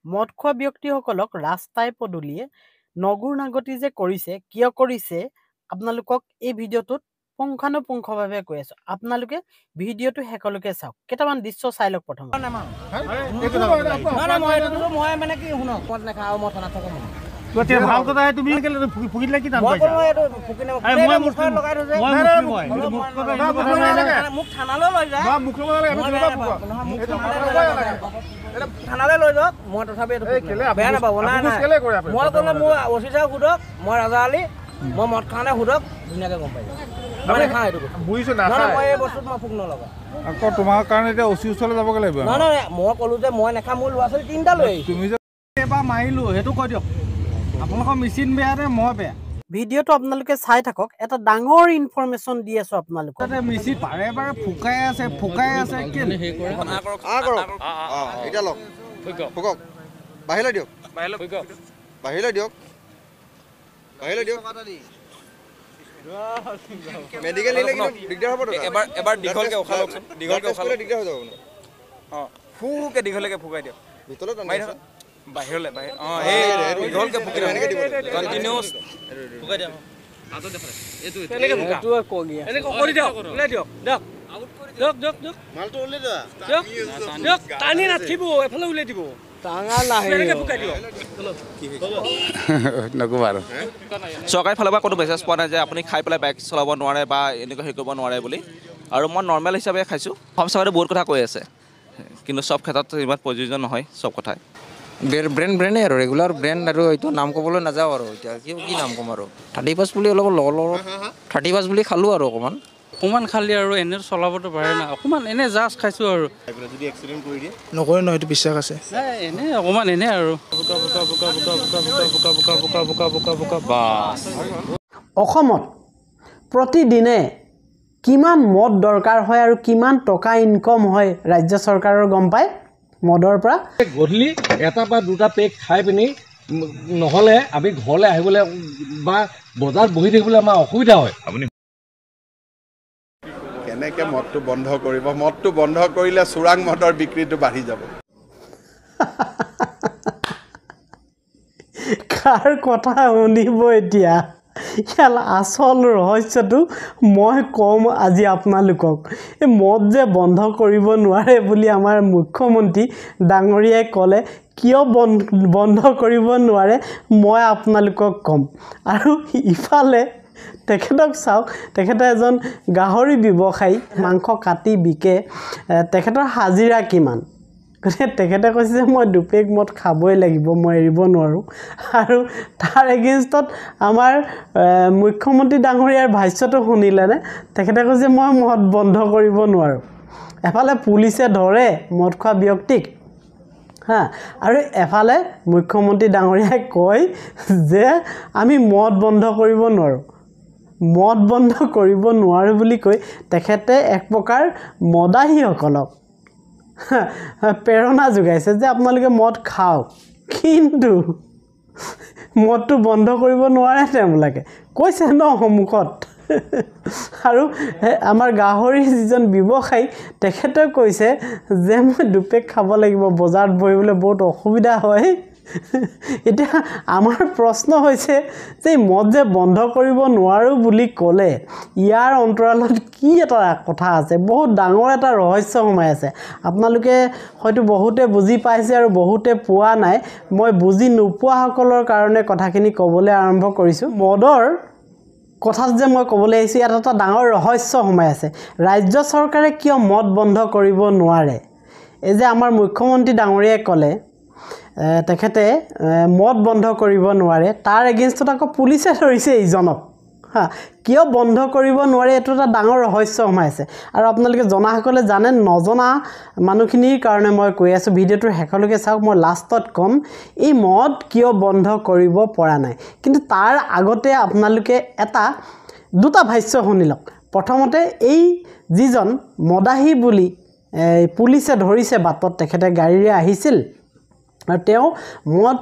মদ খোৱা ব্যক্তিসকলক ৰাস্তাই পদূলিয়ে নগুৰ নাগতি যে কৰিছে কিয় কৰিছে আপোনালোকক এই ভিডিঅ'টোত পুংখানুপুংখভাৱে কৈ আছো আপোনালোকে ভিডিঅ'টো শেষলৈকে চাওক কেইটামান দৃশ্য চাই লওক প্ৰথম ভাল কথা তুমি ফুকিলে কি দাম পাইছা মোক থানালৈ লৈ যা থানালৈ লৈ যাওক মই তথাপি বেয়া নাপাব নাই মই ক'লে মোৰ অচি ছাৰক সোধক মই ৰাজা আলি মই মদ খাওঁতে সোধক ধুনীয়াকৈ গম পাই যাম মই নাখাওঁ এইটো বুজিছো না মই এই বস্তুত মই ফুক নলগা আকৌ তোমাৰ কাৰণে এতিয়া অচি ওচৰলৈ যাবগৈ লাগিব নহয় মই ক'লো যে মই নাখাওঁ মোৰ ল'ৰা ছোৱালী তিনিটা লৈ তুমি যে এবাৰ মাৰিলো সেইটো কৈ দিয়ক আপোনালোকৰ মেচিন বেয়া নে মই বেয়া ভিডিঅ'টো আপোনালোকে চাই থাকক এটা ডাঙৰ ইনফৰমেশ্যন দি আছো আপোনালোকক মেচিন বাৰে বাৰে ফুকাই আছে এতিয়া লওক ফুকক বাহিৰলৈ দিয়ক মেডিকেল নিলে কিন্তু দিগদাৰ হ'ব এবাৰ দীঘলকে উশাহ লওকচোন দিগলকে দিগদাৰ হৈ যাব ফুকে দীঘলকে ফুকাই দিয়ক ভিতৰত বাহিৰলৈ এই দীঘলকে ফুকি কণ্টিনিউছ ফুকাই দিয়ক হাতত দেখা এইটো কৈ দিয়া এনেকৈ কৰি দিয়ক ওলাই দিয়ক দিয়ক মালটো ওলাই দিয়া দিয়ক টানি নাথিব এফালে উলাই দিব টাঙা নাহে এনেকৈ ফুকাই দিয়ক নক'বা আৰু চৰকাৰী ফালৰ পৰা কোনো মেছেজ পোৱা নাই যে আপুনি খাই পেলাই বাইক চলাব নোৱাৰে বা এনেকুৱা হেৰি কৰিব নোৱাৰে বুলি আৰু মই নৰ্মেল হিচাপে খাইছোঁ অসম চৰকাৰে বহুত কথা কৈ আছে কিন্তু চব ক্ষেত্ৰত ইমান প্ৰয়োজন নহয় চব কথাই ব্ৰেণ্ডে আৰু ৰেগুলাৰ ব্ৰেণ্ড আৰু এইটো নাম ক'বলৈ নাযাওঁ আৰু এতিয়া কি নাম ক'ম আৰু 35 বুলি অলপ 35 বুলি খালোঁ আৰু অকণমান খালি আৰু এনে চলাবতো পাৰে না অকণমান এনে জাষ্ট খাইছোঁ আৰু যদি এক্সিডেণ্ট কৰি দিয়ে নকৰে নহয় এইটো বিশ্বাস আছে এনে অকণমান এনে আৰু অসমত প্ৰতিদিনে কিমান মদ দৰকাৰ হয় আৰু কিমান টকা ইনকম হয় ৰাজ্য চৰকাৰৰ গম পায় মদৰ পৰা গধূলি এটা বা দুটা পেক খাই পিনি নহ'লে আমি ঘৰলৈ আহিবলৈ বা বজাৰত বহি থাকিবলৈ আমাৰ অসুবিধা হয় কেনেকৈ মদটো বন্ধ কৰিব মদটো বন্ধ কৰিলে চোৰাং মদৰ বিক্ৰীটো বাঢ়ি যাব কাৰ কথা শুনিব এতিয়া আচল ৰহস্যটো মই কম আজি আপোনালোকক এই মদ যে বন্ধ কৰিব নোৱাৰে বুলি আমাৰ মুখ্যমন্ত্ৰী ডাঙৰীয়াই ক'লে কিয় বন্ধ কৰিব নোৱাৰে মই আপোনালোকক ক'ম আৰু ইফালে তেখেতক চাওক তেখেতে এজন গাহৰি ব্যৱসায়ী মাংস কাটি বিকে তেখেতৰ হাজিৰা কিমান গতিকে তেখেতে কৈছে যে মই দুপেক মদ খাবই লাগিব মই এৰিব নোৱাৰোঁ আৰু তাৰ এগেইনষ্টত আমাৰ মুখ্যমন্ত্ৰী ডাঙৰীয়াৰ ভাষ্যটো শুনিলেনে তেখেতে কৈছে মই মদ বন্ধ কৰিব নোৱাৰোঁ এফালে পুলিচে ধৰে মদ খোৱা ব্যক্তিক আৰু এফালে মুখ্যমন্ত্ৰী ডাঙৰীয়াই কয় যে আমি মদ বন্ধ কৰিব নোৱাৰোঁ মদ বন্ধ কৰিব নোৱাৰোঁ বুলি কৈ তেখেতে এক প্ৰকাৰ মদাহীসকলক প্ৰেৰণা যোগাইছে যে আপোনালোকে মদ খাওক কিন্তু মদটো বন্ধ কৰিব নোৱাৰে তেওঁলোকে কৈছে ন সন্মুখত আৰু আমাৰ গাহৰি যিজন ব্যৱসায়ী তেখেতে কৈছে যে মই দুপেক খাব লাগিব বজাৰত বহিবলৈ বহুত অসুবিধা হয় এতিয়া আমাৰ প্ৰশ্ন হৈছে যে মদ যে বন্ধ কৰিব নোৱাৰোঁ বুলি ক'লে ইয়াৰ অন্তৰালত কি এটা কথা আছে বহুত ডাঙৰ এটা ৰহস্য সোমাই আছে আপোনালোকে হয়তো বহুতে বুজি পাইছে আৰু বহুতে পোৱা নাই মই বুজি নোপোৱাসকলৰ কাৰণে কথাখিনি ক'বলৈ আৰম্ভ কৰিছোঁ মদৰ কথাত যে মই ক'বলৈ আহিছোঁ ইয়াত এটা ডাঙৰ ৰহস্য সোমাই আছে ৰাজ্য চৰকাৰে কিয় মদ বন্ধ কৰিব নোৱাৰে এই যে আমাৰ মুখ্যমন্ত্ৰী ডাঙৰীয়াই ক'লে তেখেতে মদ বন্ধ কৰিব নোৱাৰে তাৰ এগেইনষ্টত আকৌ পুলিচে ধৰিছে ইজনক কিয় বন্ধ কৰিব নোৱাৰে এইটো এটা ডাঙৰ ৰহস্য সোমাই আছে আৰু আপোনালোকে জনাসকলে জানে নজনা মানুহখিনিৰ কাৰণে মই কৈ আছোঁ ভিডিঅ'টোৰ শেষলৈকে চাওক মই লাষ্টত ক'ম এই মদ কিয় বন্ধ কৰিব পৰা নাই কিন্তু তাৰ আগতে আপোনালোকে দুটা ভাষ্য শুনি লওক প্ৰথমতে এই যিজন মদাহী বুলি পুলিচে ধৰিছে বাটত তেখেতে গাড়ীৰে আহিছিল আৰু তেওঁ মদ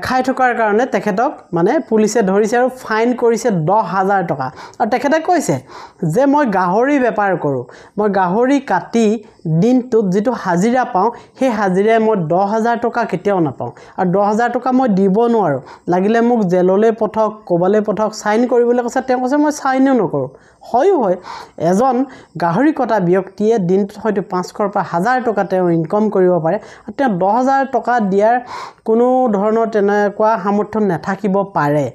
খাই থকাৰ কাৰণে তেখেতক মানে পুলিচে ধৰিছে আৰু ফাইন কৰিছে 10,000 টকা আৰু তেখেতে কৈছে যে মই গাহৰি বেপাৰ কৰোঁ মই গাহৰি কাটি দিনটোত যিটো হাজিৰা পাওঁ সেই হাজিৰাই মই 10,000 টকা কেতিয়াও নাপাওঁ আৰু 10,000 টকা মই দিব নোৱাৰোঁ লাগিলে মোক জেললৈ পঠক ক'বলৈ পঠক সাইন কৰিবলৈ কৈছে তেওঁ কৈছে মই সাইনো নকৰোঁ হয় এজন গাহৰি কটা ব্যক্তিয়ে দিনটোত হয়তো 500 পৰা 1000 টকা তেওঁ ইনকাম কৰিব পাৰে আৰু তেওঁ 10,000 টকা দিয়াৰ কোনো ধৰণৰ তেনেকুৱা সামৰ্থ্য নাথাকিব পাৰে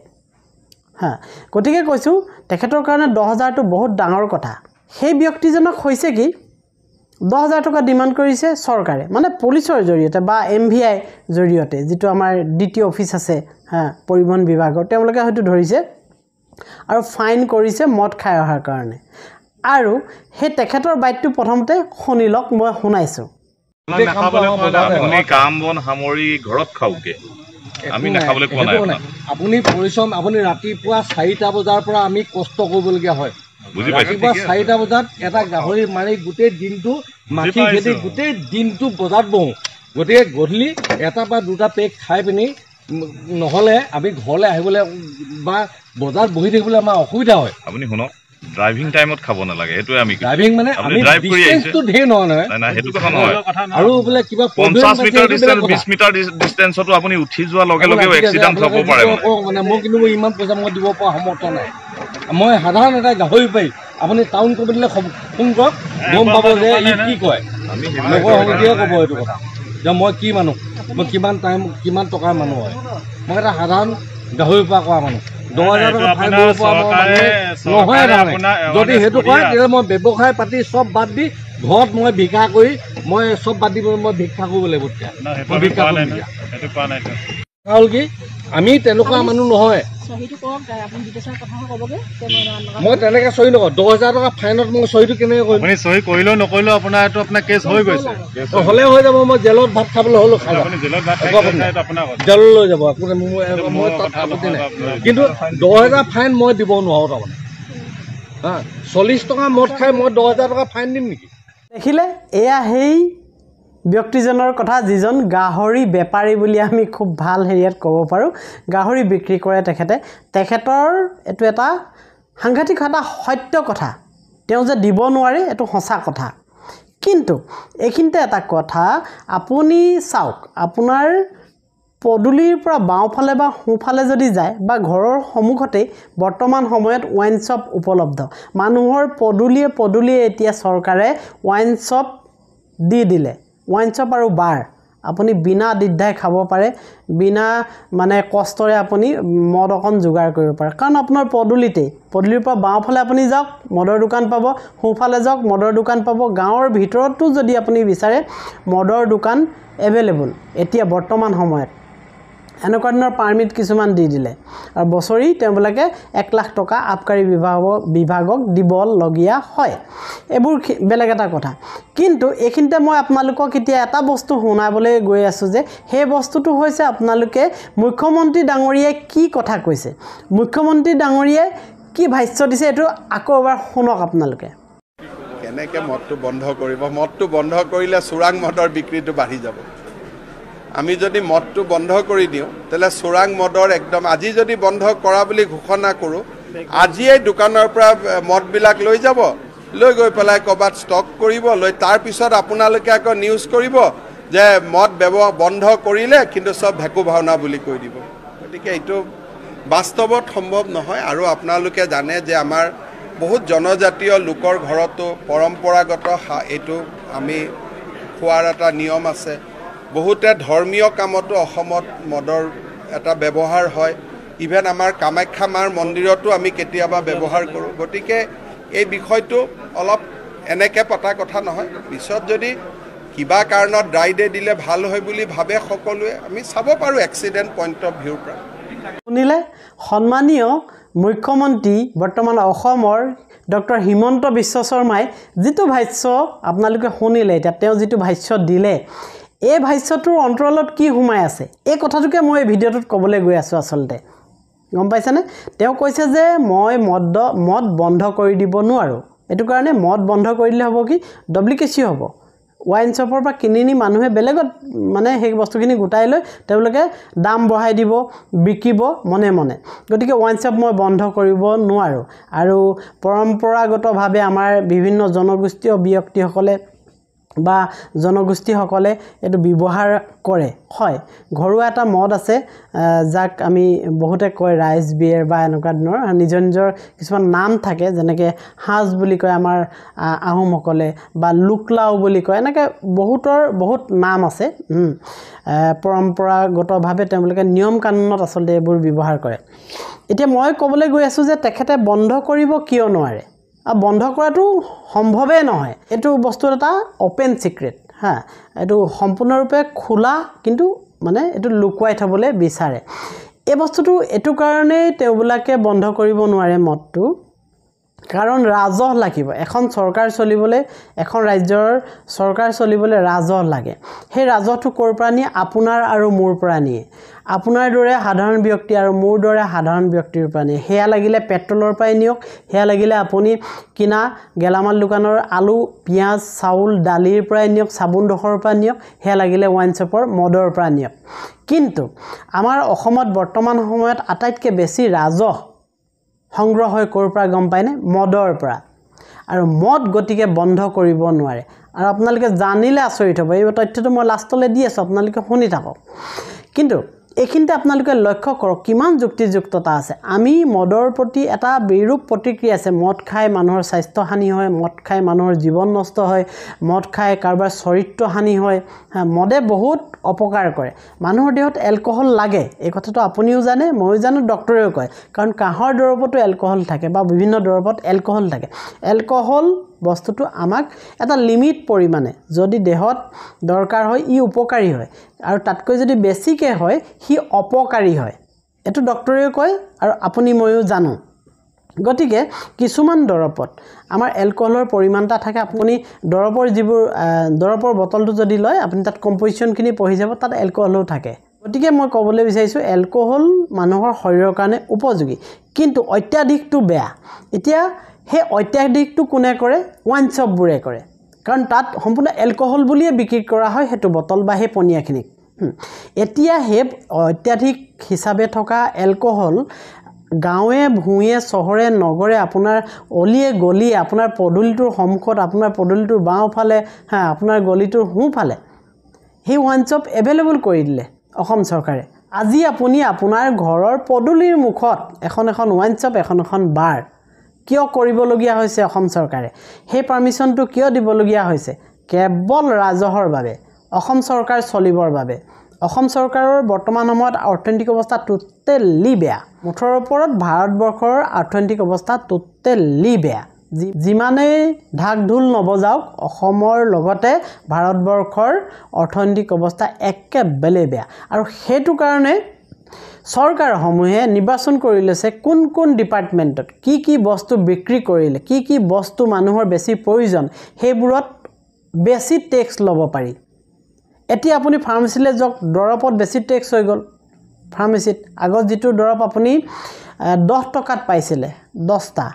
হা গতিকে কৈছোঁ তেখেতৰ কাৰণে 10,000 টো বহুত ডাঙৰ কথা সেই ব্যক্তিজনক হৈছে কি 10,000 টকা ডিমান্ড কৰিছে চৰকাৰে মানে পুলিচৰ জৰিয়তে বা MVI জৰিয়তে যেটো আমাৰ দ্বিতীয় অফিচ আছে হা পৰিবহণ বিভাগৰ তেওঁলোকে হয়তো ধৰিছে আৰু ফাইন কৰিছে মদ খাই অহাৰ কাৰণে আৰু সেই তেখেতৰ বাইটটো প্ৰথমতে শুনিলক মই শুনাইছো আপুনি কাম বন সামৰি ঘৰত খাওকে আমি নাখাবলৈ কোৱা নাই আপুনি পৰিশ্ৰম আপুনি ৰাতিপুৱা 4টা বজাৰ পৰা আমি কষ্ট কৰিবলগীয়া হয় ৰাতিপুৱা 4টা বজাত এটা গাহৰি মাৰি গোটেই দিনটো মাখি খেদি গোটেই দিনটো বজাৰত বহোঁ গতিকে গধূলি এটা বা দুটা পেক খাই পিনি নহ'লে আমি ঘৰলৈ আহিবলৈ বা বজাৰত বহি থাকিবলৈ আমাৰ অসুবিধা হয় আপুনি শুনক ড্ৰাইভিং টাইমত খাব নালাগে এটোৱে আমি ড্ৰাইভিং মানে আমি ডিসটেন্সটো ধেৰ নহয় না হেতু কথা নহয় আৰু বোলে কিবা 50 মিটাৰ ডিসটেন্স 20 মিটাৰ ডিসটেন্সটো আপুনি উঠি যোৱা লগে লগে এক্সিডেন্ট হ'ব পাৰে মানে মই কিন্তু ইমান পইচা মই দিব পৰা সমৰ্থ নাই মই সাধাৰণ এটা গাহৰি পাই আপুনি টাউন কমিটিলৈ ফোন কৰক গম পাব যে ই কি কয় আমি নগৰ সমিতিয়ে ক'ব এইটো কথা যে মই কি মানুহ মই কিমান টকাৰ মানুহ হয় মই এটা সাধাৰণ গাহৰি পৰা কোৱা মানুহ 10,000 টকা ফাইন দিব পৰা নহয় যদি সেইটো কয় তেতিয়া মই ব্যৱসায় পাতি চব বাদ দি ঘৰত মই ভিক্ষা কৰি মই চব বাদ দিব মই ভিক্ষা কৰিব লাগিব হ'ল কি আমি তেনেকুৱা মানুহ নহয় মই তেনেকৈ চহী নকৰোঁ 10,000 টকা ফাইনত মই চহীটো কেনেকৈ কৰিম আপুনি চহী কৰিলেও নকৰিলেও আপোনাৰ এইটো আপোনাৰ কেছ হৈ গৈছে হ'লে হৈ যাব মই জেলত ভাত খাবলৈ হ'লেও খাই জেললৈ যাব মই তাত আপত্তি নাই কিন্তু 10,000 ফাইন মই দিব নোৱাৰোঁ তাৰমানে হা 40 টকা মদ খাই মই 10,000 টকা ফাইন দিম নেকি দেখিলে এয়া সেই ব্যক্তিজনৰ কথা যিজন গাহৰি বেপাৰী বুলি আমি খুব ভাল হেৰিয়াত ক'ব পাৰোঁ গাহৰি বিক্ৰী কৰে তেখেতৰ এটো এটা সাংঘাতিক এটা সত্য কথা তেওঁ যে দিব নোৱাৰে এটো সঁচা কথা কিন্তু এইখিনিতে এটা কথা আপুনি চাওক আপোনাৰ পদুলিৰ পৰা বাওঁফালে বা সোঁফালে যদি যায় বা ঘৰৰ সন্মুখতে বৰ্তমান সময়ত ওয়াইন শ্বপ উপলব্ধ মানুহৰ পদুলিয়ে এতিয়া চৰকাৰে ওয়াইন শ্বপ দি দিলে ওয়াইন শ্বপ আৰু বাৰ আপুনি বিনা দিদ্ধাই খাব পাৰে বিনা মানে কষ্টৰে আপুনি মদ অকণ যোগাৰ কৰিব পাৰে কাৰণ আপোনাৰ পদুলিৰ পৰা বাওঁফালে আপুনি যাওক মদৰ দোকান পাব সোঁফালে যাওক মদৰ দোকান পাব গাঁৱৰ ভিতৰতো যদি আপুনি বিচাৰে মদৰ দোকান এভেইলেবল এতিয়া বৰ্তমান সময়ত এনেকুৱা ধৰণৰ পাৰ্মিট কিছুমান দি দিলে আৰু বছৰি তেওঁলোকে 1 লাখ টকা আবকাৰী বিভাগক দিবলগীয়া হয় এইবোৰ বেলেগ এটা কথা কিন্তু এইখিনিতে মই আপোনালোকক এতিয়া এটা বস্তু শুনাবলৈ গৈ আছোঁ যে সেই বস্তুটো হৈছে আপোনালোকে মুখ্যমন্ত্ৰী ডাঙৰীয়াই কি কথা কৈছে মুখ্যমন্ত্ৰী ডাঙৰীয়াই কি ভাষ্য দিছে এইটো আকৌ এবাৰ শুনক আপোনালোকে কেনেকৈ মদটো বন্ধ কৰিব মদটো বন্ধ কৰিলে চোৰাং মদৰ বিক্ৰীটো বাঢ়ি যাব আমি যদি মদটো বন্ধ কৰি দিওঁ তেলে চোৰাং মদৰ একদম আজি যদি বন্ধ কৰা বুলি ঘোষণা কৰোঁ আজিয়েই দোকানৰ পৰা মদবিলাক লৈ যাব লৈ গৈ পেলাই ক'ৰবাত ষ্টক কৰিব লৈ তাৰ পিছত আপোনালোকে আকৌ নিউজ কৰিব যে মদ বন্ধ কৰিলে কিন্তু সব ভেকু ভাওনা বুলি কৈ দিব গতিকে এইটো বাস্তৱত সম্ভৱ নহয় আৰু আপোনালোকে জানে যে আমাৰ বহুত জনজাতীয় লোকৰ ঘৰতো পৰম্পৰাগত এইটো আমি খোৱাৰ এটা নিয়ম আছে বহুতে ধৰ্মীয় কামতো অসমত মদৰ এটা ব্যৱহাৰ হয় ইভেন আমাৰ কামাখ্যা মাৰ মন্দিৰতো আমি কেতিয়াবা ব্যৱহাৰ কৰোঁ গতিকে এই বিষয়টো অলপ এনেকৈ পতা কথা নহয় পিছত যদি কিবা কাৰণত ড্ৰাই ডে দিলে ভাল হয় বুলি ভাবে সকলোৱে আমি চাব পাৰোঁ এক্সিডেণ্ট পইণ্ট অফ ভিউৰ পৰা শুনিলে সন্মানীয় মুখ্যমন্ত্ৰী বৰ্তমান অসমৰ ডক্টৰ হিমন্ত বিশ্ব শৰ্মাই যিটো ভাষ্য আপোনালোকে শুনিলে এতিয়া তেওঁ যিটো ভাষ্য দিলে এই ভাষ্যটোৰ অন্তৰালত কি সোমাই আছে এই কথাটোকে মই এই ভিডিঅ'টোত ক'বলৈ গৈ আছোঁ আচলতে গম পাইছেনে তেওঁ কৈছে যে মই মদ বন্ধ কৰি দিব নোৱাৰোঁ এইটো কাৰণে মদ বন্ধ কৰি দিলে হ'ব কি ডব্লিকেচি হ'ব ৱাইন শ্বপৰ পৰা কিনি নি মানুহে বেলেগত মানে সেই বস্তুখিনি গোটাই লৈ তেওঁলোকে দাম বঢ়াই দিব বিকিব মনে মনে গতিকে ৱাইন শ্বপ মই বন্ধ কৰিব নোৱাৰোঁ আৰু পৰম্পৰাগতভাৱে আমাৰ বিভিন্ন জনগোষ্ঠীয় ব্যক্তিসকলে বা জনগোষ্ঠীসকলে এইটো ব্যৱহাৰ কৰে হয় ঘৰুৱা এটা মদ আছে যাক আমি বহুতে কয় ৰাইচ বিয়েৰ বা এনেকুৱা ধৰণৰ নিজৰ নিজৰ কিছুমান নাম থাকে যেনেকৈ হাজ বুলি কয় আমাৰ আহোমসকলে বা লুকলাও বুলি কয় এনেকৈ বহুত নাম আছে পৰম্পৰাগতভাৱে তেওঁলোকে নিয়ম কানুনত আচলতে এইবোৰ ব্যৱহাৰ কৰে এতিয়া মই ক'বলৈ গৈ আছোঁ যে তেখেতে বন্ধ কৰিব কিয় নোৱাৰে আৰু বন্ধ কৰাটো সম্ভৱেই নহয় এইটো বস্তু এটা অপেন সিক্ৰেট হা এইটো সম্পূৰ্ণৰূপে খোলা কিন্তু মানে এইটো লুকুৱাই থবলৈ বিচাৰে এই বস্তুটো এইটো কাৰণেই তেওঁবিলাকে বন্ধ কৰিব নোৱাৰে মদটো কাৰণ ৰাজহ লাগিব এখন চৰকাৰ চলিবলৈ এখন ৰাজ্যৰ চৰকাৰ চলিবলৈ ৰাজহ লাগে সেই ৰাজহটো ক'ৰ পৰা নিয়ে আপোনাৰ আৰু মোৰ পৰা নিয়ে আপোনাৰ দৰে সাধাৰণ ব্যক্তি আৰু মোৰ দৰে সাধাৰণ ব্যক্তিৰ পৰা নিয়ে সেয়া লাগিলে পেট্ৰলৰ পৰাই নিয়ক সেয়া লাগিলে আপুনি কিনা গেলামাল দোকানৰ আলু পিঁয়াজ চাউল দালিৰ পৰাই নিয়ক চাবোনডোখৰৰ পৰা নিয়ক সেয়া লাগিলে ৱাইন শ্বপৰ মদৰ পৰা নিয়ক কিন্তু আমাৰ অসমত বৰ্তমান সময়ত আটাইতকৈ বেছি ৰাজহ সংগ্ৰহ হৈ ক'ৰ পৰা গম পায়নে মদৰ পৰা আৰু মদ গতিকে বন্ধ কৰিব নোৱাৰে আৰু আপোনালোকে জানিলে আচৰিত হ'ব এই তথ্যটো মই লাষ্টলৈ দি আছোঁ আপোনালোকে শুনি থাকক কিন্তু এইখিনিতে আপোনালোকে লক্ষ্য কৰক কিমান যুক্তিযুক্ততা আছে আমি মদৰ প্ৰতি এটা বিৰূপ প্ৰতিক্ৰিয়া আছে মদ খাই মানুহৰ স্বাস্থ্যহানি হয় মদ খাই মানুহৰ জীৱন নষ্ট হয় মদ খাই কাৰোবাৰ চৰিত্ৰহানি হয় মদে বহুত অপকাৰ কৰে মানুহৰ দেহত এলকহল লাগে এই কথাটো আপুনিও জানে ময়ো জানো ডক্টৰেও কয় কাৰণ কাহৰ দৰৱতো এলকহল থাকে বা বিভিন্ন দৰৱত এলকহল থাকে এলকহল বস্তুটো আমাক এটা লিমিট পৰিমাণে যদি দেহত দৰকাৰ হয় ই উপকাৰী হয় আৰু তাতকৈ যদি বেছিকৈ হয় সি অপকাৰী হয় এইটো ডক্টৰেও কয় আৰু আপুনি ময়ো জানো গতিকে কিছুমান দৰৱত আমাৰ এলকহলৰ পৰিমাণ এটা থাকে আপুনি দৰৱৰ যিবোৰ দৰৱৰ বটলটো যদি লয় আপুনি তাত কম্পজিশ্যনখিনি পঢ়ি যাব তাত এলকহলো থাকে গতিকে মই ক'বলৈ বিচাৰিছোঁ এলকহল মানুহৰ শৰীৰৰ কাৰণে উপযোগী কিন্তু অত্যাধিকটো বেয়া এতিয়া সেই অত্যাধিকটো কোনে কৰে ৱাইন শ্বপবোৰে কৰে কাৰণ তাত সম্পূৰ্ণ এলকহল বুলিয়ে বিক্ৰী কৰা হয় সেইটো বটল বা সেই পনীয়াখিনিক এতিয়া সেই অত্যাধিক হিচাপে থকা এলকহল গাঁৱে ভূঞে চহৰে নগৰে আপোনাৰ অলিয়ে গলিয়ে আপোনাৰ পদূলিটোৰ সন্মুখত আপোনাৰ পদূলিটোৰ বাওঁফালে আপোনাৰ গলিটোৰ সোঁফালে সেই ৱাইন শ্বপ এভেইলেবল কৰি দিলে অসম চৰকাৰে আজি আপুনি আপোনাৰ ঘৰৰ পদূলিৰ মুখত এখন ৱাইন শ্বপ এখন বাৰ কিয় কৰিবলগীয়া হৈছে অসম চৰকাৰে সেই পাৰ্মিশ্যনটো কিয় দিবলগীয়া হৈছে কেৱল ৰাজহৰ বাবে অসম চৰকাৰ চলিবৰ বাবে অসম চৰকাৰৰ বৰ্তমান সময়ত অৰ্থনৈতিক অৱস্থা টোটেলি বেয়া মুঠৰ ওপৰত ভাৰতবৰ্ষৰ অৰ্থনৈতিক অৱস্থা টোটেলি বেয়া যিমানেই ঢাক ঢোল নবজাওক অসমৰ লগতে ভাৰতবৰ্ষৰ অৰ্থনৈতিক অৱস্থা একেবাৰে বেয়া আৰু সেইটো কাৰণে চৰকাৰসমূহে নিৰ্বাচন কৰি লৈছে কোন ডিপাৰ্টমেণ্টত কি বস্তু বিক্ৰী কৰিলে কি বস্তু মানুহৰ বেছি প্ৰয়োজন সেইবোৰত বেছি টেক্স ল'ব পাৰি এতিয়া আপুনি ফাৰ্মাচীলৈ যাওক দৰৱত বেছি টেক্স হৈ গ'ল ফাৰ্মাচীত আগত যিটো দৰৱ আপুনি 10 টকাত পাইছিলে 10টা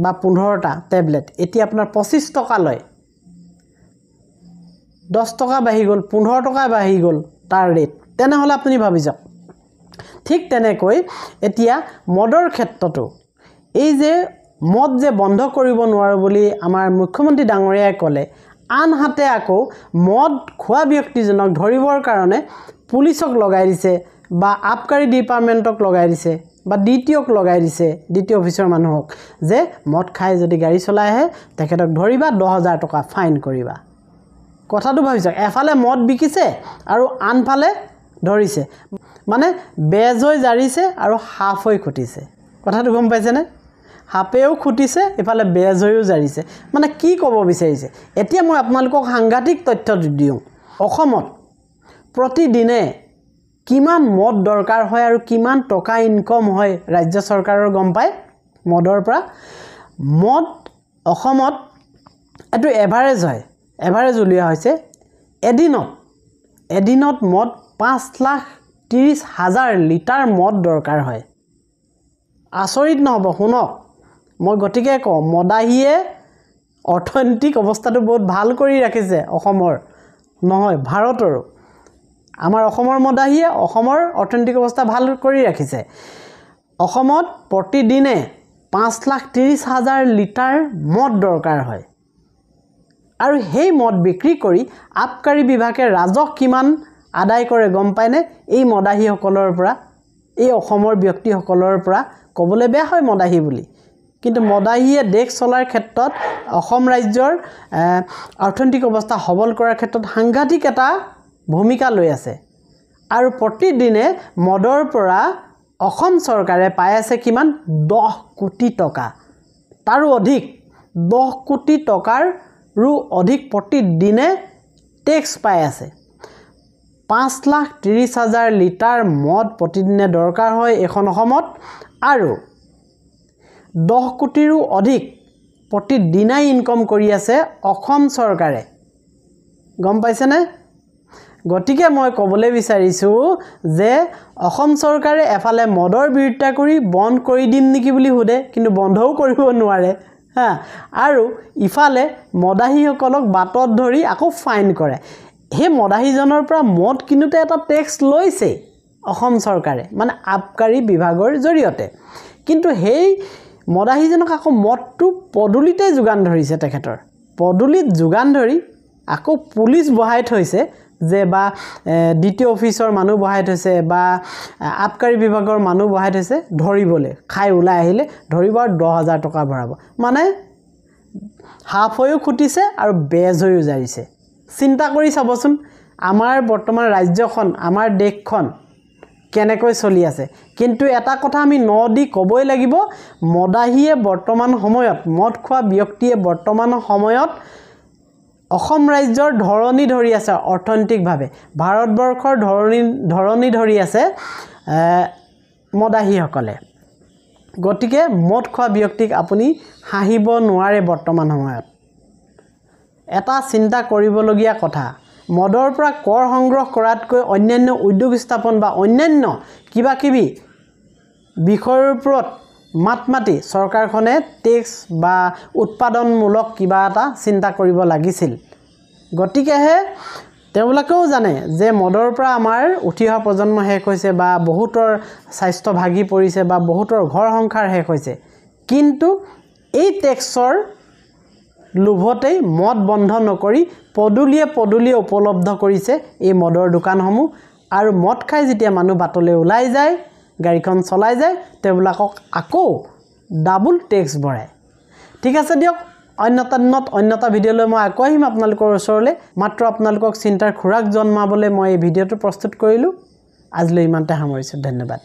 বা 15টা টেবলেট এতিয়া আপোনাৰ 25 টকা লয় 10 টকা বাঢ়ি গ'ল 15 টকা বাঢ়ি গ'ল তাৰ ৰেট তেনেহ'লে আপুনি ভাবি যাওক ঠিক তেনেকৈ এতিয়া মদৰ ক্ষেত্ৰতো এই যে মদ যে বন্ধ কৰিব নোৱাৰো বুলি আমাৰ মুখ্যমন্ত্ৰী ডাঙৰীয়াই ক'লে আনহাতে আকৌ মদ খোৱা ব্যক্তিজনক ধৰিবৰ কাৰণে পুলিচক লগাই দিছে বা আবকাৰী ডিপাৰ্টমেণ্টক লগাই দিছে বা ডিটিঅক লগাই দিছে ডিটি অফিচৰ মানুহক যে মদ খাই যদি গাড়ী চলাই আহে তেখেতক ধৰিবা 10,000 টকা ফাইন কৰিবা কথাটো ভাবিছে এফালে মদ বিকিছে আৰু আনফালে ধৰিছে মানে বেজ হৈ জাৰিছে আৰু হাফ হৈ খুটিছে কথাটো গম পাইছেনে হাপেও খুটিছে এফালে বেজ হৈও জাৰিছে মানে কি ক'ব বিচাৰিছে এতিয়া মই আপোনালোকক সাংঘাতিক তথ্য দিওঁ অসমত প্ৰতিদিনে কিমান মদ দৰকাৰ হয় আৰু কিমান টকা ইনকম হয় ৰাজ্য চৰকাৰৰ গম পায় মদৰ পৰা মদ অসমত এটো এভাৰেজ হয় এভাৰেজ উলিওৱা হৈছে এদিনত মদ 5,30,000 লিটাৰ মদ দৰকাৰ হয় আচৰিত নহ'ব শুনক মই গতিকে কওঁ মদাহীয়ে অৰ্থনৈতিক অৱস্থাটো বহুত ভাল কৰি ৰাখিছে অসমৰ নহয় ভাৰতৰো আমাৰ অসমৰ মদাহীয়ে অসমৰ অৰ্থনৈতিক অৱস্থা ভাল কৰি ৰাখিছে অসমত প্ৰতিদিনে 5,30,000 লিটাৰ মদ দৰকাৰ হয় আৰু সেই মদ বিক্ৰী কৰি আবকাৰী বিভাগে ৰাজহ কিমান আদায় কৰে গম পায়নে এই মদাহীসকলৰ পৰা এই অসমৰ ব্যক্তিসকলৰ পৰা ক'বলৈ বেয়া হয় মদাহী বুলি কিন্তু মদাহীয়ে দেশ চলাৰ ক্ষেত্ৰত অসম ৰাজ্যৰ অৰ্থনৈতিক অৱস্থা সবল কৰাৰ ক্ষেত্ৰত সাংঘাতিক এটা ভূমিকা লৈ আছে আৰু প্ৰতিদিনে মদৰ পৰা অসম চৰকাৰে পাই আছে কিমান 10 কোটি টকা তাৰো অধিক 10 কোটি টকাৰো অধিক প্ৰতিদিনে টেক্স পাই আছে 5,30,000 লিটাৰ মদ প্ৰতিদিনে দৰকাৰ হয় এখন অসমত আৰু 10 কোটিৰো অধিক প্ৰতিদিনাই ইনকম কৰি আছে অসম চৰকাৰে গম পাইছেনে গতিকে মই ক'বলৈ বিচাৰিছোঁ যে অসম চৰকাৰে এফালে মদৰ বিৰোধিতা কৰি বন্ধ কৰি দিম নেকি বুলি সোধে কিন্তু বন্ধও কৰিব নোৱাৰে হা আৰু ইফালে মদাহীসকলক বাটত ধৰি আকৌ ফাইন কৰে সেই মদাহীজনৰ পৰা মদ কিনোতে এটা টেক্স লৈছে অসম চৰকাৰে মানে আবকাৰী বিভাগৰ জৰিয়তে কিন্তু সেই মদাহীজনক আকৌ মদটো পদুলিতে যোগান ধৰিছে তেখেতৰ পদুলিত যোগান ধৰি আকৌ পুলিচ বহাই থৈছে যে বা দ্বিতীয় অফিচৰ মানুহ বহাই থৈছে বা আবকাৰী বিভাগৰ মানুহ বহাই থৈছে ধৰিবলৈ খাই ওলাই আহিলে ধৰিব 10,000 টকা ভৰাব মানে হাফ হৈও খুটিছে আৰু বেজ হৈও জাৰিছে চিন্তা কৰি চাবচোন আমাৰ বৰ্তমান ৰাজ্যখন আমাৰ দেশখন কেনেকৈ চলি আছে কিন্তু এটা কথা আমি নদি ক'বই লাগিব মদাহীয়ে বৰ্তমান সময়ত মদ খোৱা ব্যক্তিয়ে বৰ্তমান সময়ত অসম ৰাজ্যৰ ধৰণী ধৰি আছে অৰ্থনৈতিকভাৱে ভাৰতবৰ্ষৰ ধৰণী ধৰি আছে মদাহীসকলে গতিকে মদ খোৱা ব্যক্তিক আপুনি হাঁহিব নোৱাৰে বৰ্তমান সময়ত এটা চিন্তা কৰিবলগীয়া কথা মদৰ পৰা কৰ সংগ্ৰহ কৰাতকৈ অন্যান্য উদ্যোগ স্থাপন বা অন্যান্য কিবা কিবি বিষয়ৰ ওপৰত মাতি চৰকাৰখনে টেক্স বা উৎপাদনমূলক কিবা এটা চিন্তা কৰিব লাগিছিল গতিকেহে তেওঁলোকেও জানে যে মদৰ পৰা আমাৰ উঠি অহা প্ৰজন্ম শেষ হৈছে বা বহুতৰ স্বাস্থ্য ভাগি পৰিছে বা বহুতৰ ঘৰ সংসাৰ শেষ হৈছে কিন্তু এই টেক্সৰ লোভতেই মদ বন্ধ নকৰি পদুলিয়ে উপলব্ধ কৰিছে এই মদৰ দোকানসমূহ আৰু মদ খাই যেতিয়া মানুহ বাটলৈ ওলাই যায় গাড়ীখন চলাই যায় তেওঁলোকক আকৌ ডাবল টেক্স ভৰাই ঠিক আছে দিয়ক অন্যতা ভিডিঅ'লৈ মই আকৌ আহিম আপোনালোকৰ ওচৰলৈ মাত্ৰ আপোনালোকক চিন্তাৰ খোৰাক জন্মাবলৈ মই এই ভিডিঅ'টো প্ৰস্তুত কৰিলোঁ আজিলৈ ইমানতে সামৰিছোঁ ধন্যবাদ